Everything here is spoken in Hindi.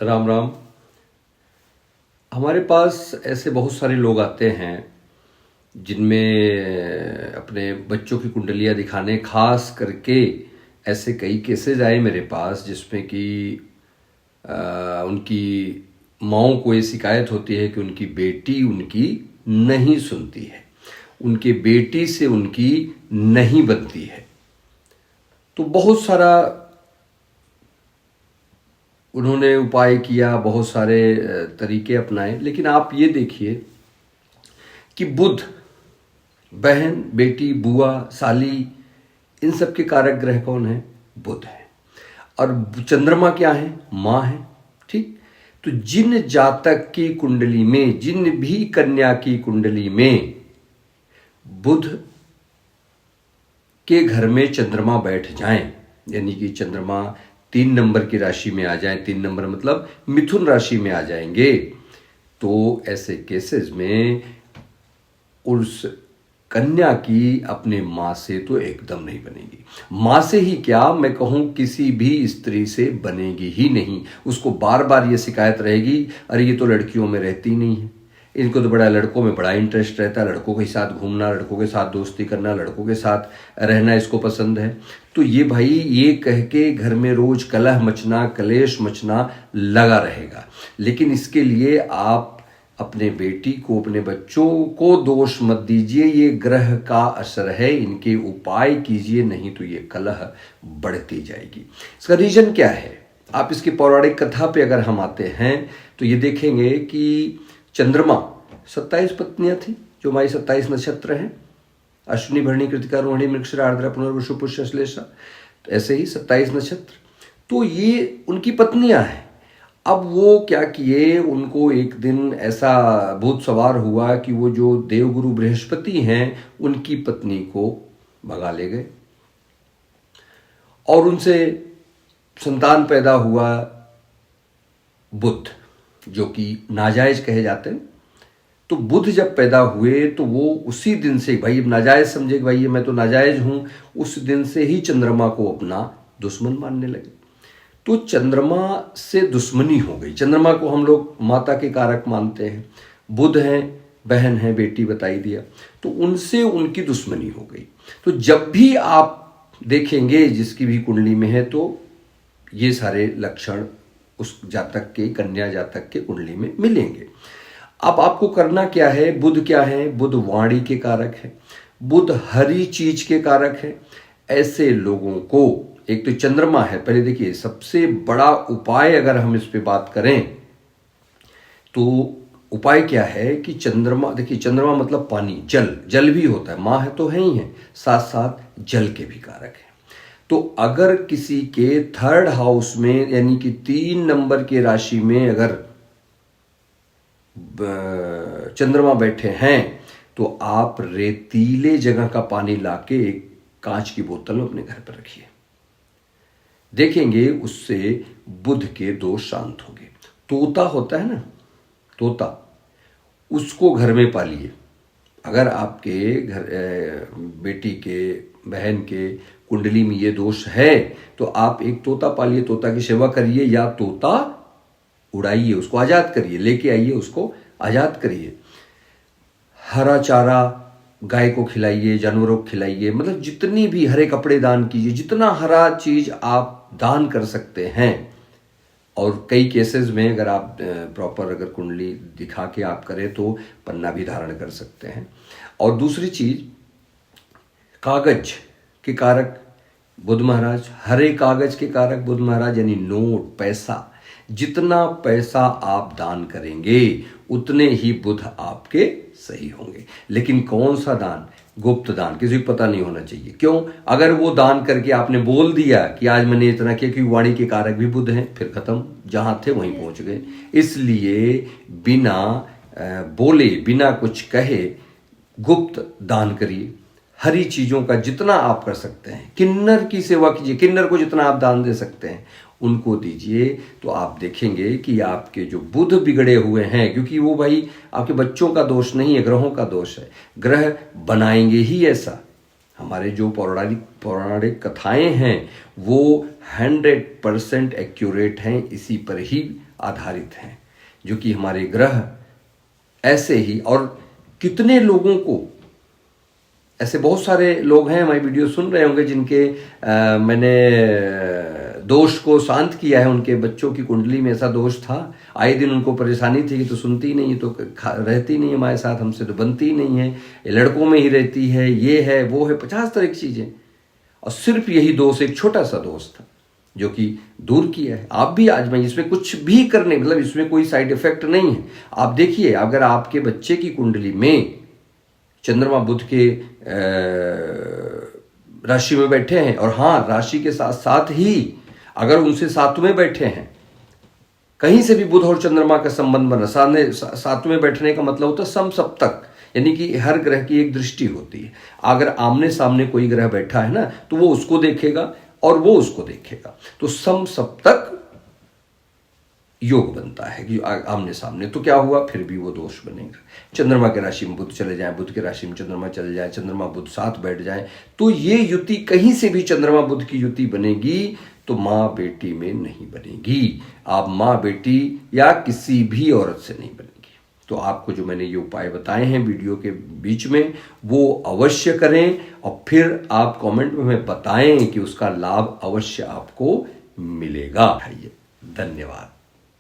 राम राम। हमारे पास ऐसे बहुत सारे लोग आते हैं जिनमें अपने बच्चों की कुंडलियाँ दिखाने, खास करके ऐसे कई केसेस आए मेरे पास जिसमें कि उनकी माँओं को ये शिकायत होती है कि उनकी बेटी उनकी नहीं सुनती है, उनके बेटी से उनकी नहीं बनती है। तो बहुत सारा उन्होंने उपाय किया, बहुत सारे तरीके अपनाए, लेकिन आप ये देखिए कि बुध, बहन, बेटी, बुआ, साली, इन सब के कारक ग्रह कौन है? बुध है। और चंद्रमा क्या है? माँ है। ठीक। तो जिन जातक की कुंडली में, जिन भी कन्या की कुंडली में बुध के घर में चंद्रमा बैठ जाएं, यानी कि चंद्रमा 3 नंबर की राशि में आ जाए, 3 नंबर मतलब मिथुन राशि में आ जाएंगे, तो ऐसे केसेस में उस कन्या की अपने माँ से तो एकदम नहीं बनेगी। माँ से ही क्या, मैं कहूँ किसी भी स्त्री से बनेगी ही नहीं। उसको बार बार ये शिकायत रहेगी, अरे ये तो लड़कियों में रहती नहीं है, इनको तो बड़ा लड़कों में बड़ा इंटरेस्ट रहता है, लड़कों के साथ घूमना, लड़कों के साथ दोस्ती करना, लड़कों के साथ रहना इसको पसंद है। तो ये भाई ये कह के घर में रोज कलह मचना, कलेश मचना लगा रहेगा। लेकिन इसके लिए आप अपने बेटी को, अपने बच्चों को दोष मत दीजिए, ये ग्रह का असर है, इनके उपाय कीजिए, नहीं तो ये कलह बढ़ती जाएगी। इसका रीजन क्या है? आप इसकी पौराणिक कथा पे अगर हम आते हैं तो ये देखेंगे कि चंद्रमा 27 पत्नियां थी, जो हमारी 27 नक्षत्र हैं, अश्विनी, भरणी, कृतिका, रोहिणी, मृगशिरा, आर्द्रा, पुनर्वसु, पुष्य, श्लेषा, तो ऐसे ही 27 नक्षत्र। तो ये उनकी पत्नियां हैं। अब वो क्या किए, उनको एक दिन ऐसा भूत सवार हुआ कि वो जो देवगुरु बृहस्पति हैं उनकी पत्नी को भगा ले गए और उनसे संतान पैदा हुआ बुध, जो कि नाजायज कहे जाते हैं। तो बुध जब पैदा हुए तो वो उसी दिन से, भाई नाजायज समझे कि भाई मैं तो नाजायज हूं, उस दिन से ही चंद्रमा को अपना दुश्मन मानने लगे। तो चंद्रमा से दुश्मनी हो गई। चंद्रमा को हम लोग माता के कारक मानते हैं, बुध हैं, बहन है, बेटी बताई दिया, तो उनसे उनकी दुश्मनी हो गई। तो जब भी आप देखेंगे जिसकी भी कुंडली में है तो ये सारे लक्षण उस जातक के, कन्या जातक के कुंडली में मिलेंगे। अब आपको करना क्या है? बुध क्या है? बुध वाणी के कारक है, बुध हरी चीज के कारक है। ऐसे लोगों को, एक तो चंद्रमा है, पहले देखिए सबसे बड़ा उपाय अगर हम इस पे बात करें तो उपाय क्या है कि चंद्रमा, देखिए चंद्रमा मतलब पानी, जल, जल भी होता है, माँ है तो है ही है, साथ साथ जल के भी कारक है। तो अगर किसी के 3rd हाउस में, यानी कि 3 नंबर की राशि में अगर चंद्रमा बैठे हैं तो आप रेतीले जगह का पानी लाके एक कांच की बोतल में अपने घर पर रखिए, देखेंगे उससे बुध के दोष शांत होंगे। तोता होता है ना, तोता, उसको घर में पालिए। अगर आपके घर बेटी के, बहन के कुंडली में ये दोष है तो आप एक तोता पालिए, तोता की सेवा करिए, या तोता उड़ाइए, उसको आज़ाद करिए, लेके आइए, उसको आज़ाद करिए। हरा चारा गाय को खिलाइए, जानवरों को खिलाइए, मतलब जितनी भी, हरे कपड़े दान कीजिए, जितना हरा चीज आप दान कर सकते हैं। और कई केसेस में अगर आप प्रॉपर अगर कुंडली दिखा के आप करें तो पन्ना भी धारण कर सकते हैं। और दूसरी चीज, कागज के कारक बुध महाराज, हरे कागज के कारक बुध महाराज, यानी नोट, पैसा, जितना पैसा आप दान करेंगे उतने ही बुध आपके सही होंगे। लेकिन कौन सा दान? गुप्त दान, किसी को पता नहीं होना चाहिए। क्यों? अगर वो दान करके आपने बोल दिया कि आज मैंने इतना किया, क्योंकि वाणी के कारक भी बुध हैं, फिर खत्म, जहां थे वहीं पहुंच गए। इसलिए बिना बोले, बिना कुछ कहे गुप्त दान करिए। हरी चीजों का जितना आप कर सकते हैं, किन्नर की सेवा कीजिए, किन्नर को जितना आप दान दे सकते हैं उनको दीजिए। तो आप देखेंगे कि आपके जो बुध बिगड़े हुए हैं, क्योंकि वो भाई आपके बच्चों का दोष नहीं है, ग्रहों का दोष है, ग्रह बनाएंगे ही ऐसा, हमारे जो पौराणिक कथाएं हैं वो 100% एक्यूरेट हैं, इसी पर ही आधारित हैं, जो कि हमारे ग्रह ऐसे ही, और कितने लोगों को, ऐसे बहुत सारे लोग हैं हमारी वीडियो सुन रहे होंगे जिनके मैंने दोष को शांत किया है। उनके बच्चों की कुंडली में ऐसा दोष था, आए दिन उनको परेशानी थी कि तो सुनती नहीं, तो रहती नहीं हमारे साथ, हमसे तो बनती नहीं है, ये लड़कों में ही रहती है, ये है वो है, 50 तरह की चीज़ें, और सिर्फ यही दोष, एक छोटा सा दोष था जो कि दूर किया है। आप भी आजमाइए, इसमें कुछ भी करने, मतलब इसमें कोई साइड इफेक्ट नहीं है। आप देखिए, अगर आपके बच्चे की कुंडली में चंद्रमा बुध के राशि में बैठे हैं, और हाँ, राशि के साथ साथ ही अगर उनसे सातवें बैठे हैं, कहीं से भी बुध और चंद्रमा का संबंध बना, सातवें बैठने का मतलब होता है समसप्तक, यानी कि हर ग्रह की एक दृष्टि होती है। अगर आमने सामने कोई ग्रह बैठा है ना, तो वो उसको देखेगा और वो उसको देखेगा, तो समसप्तक योग बनता है कि आमने सामने। तो क्या हुआ, फिर भी वो दोष बनेगा। चंद्रमा के राशि में बुध चले जाए, बुध के राशि में चंद्रमा चले जाए, चंद्रमा बुध साथ बैठ जाए, तो ये युति कहीं से भी चंद्रमा बुध की युति बनेगी तो माँ बेटी में नहीं बनेगी। आप माँ बेटी या किसी भी औरत से नहीं बनेगी। तो आपको जो मैंने ये उपाय बताए हैं वीडियो के बीच में, वो अवश्य करें, और फिर आप कमेंट में हमें बताएं कि उसका लाभ अवश्य आपको मिलेगा। धन्यवाद।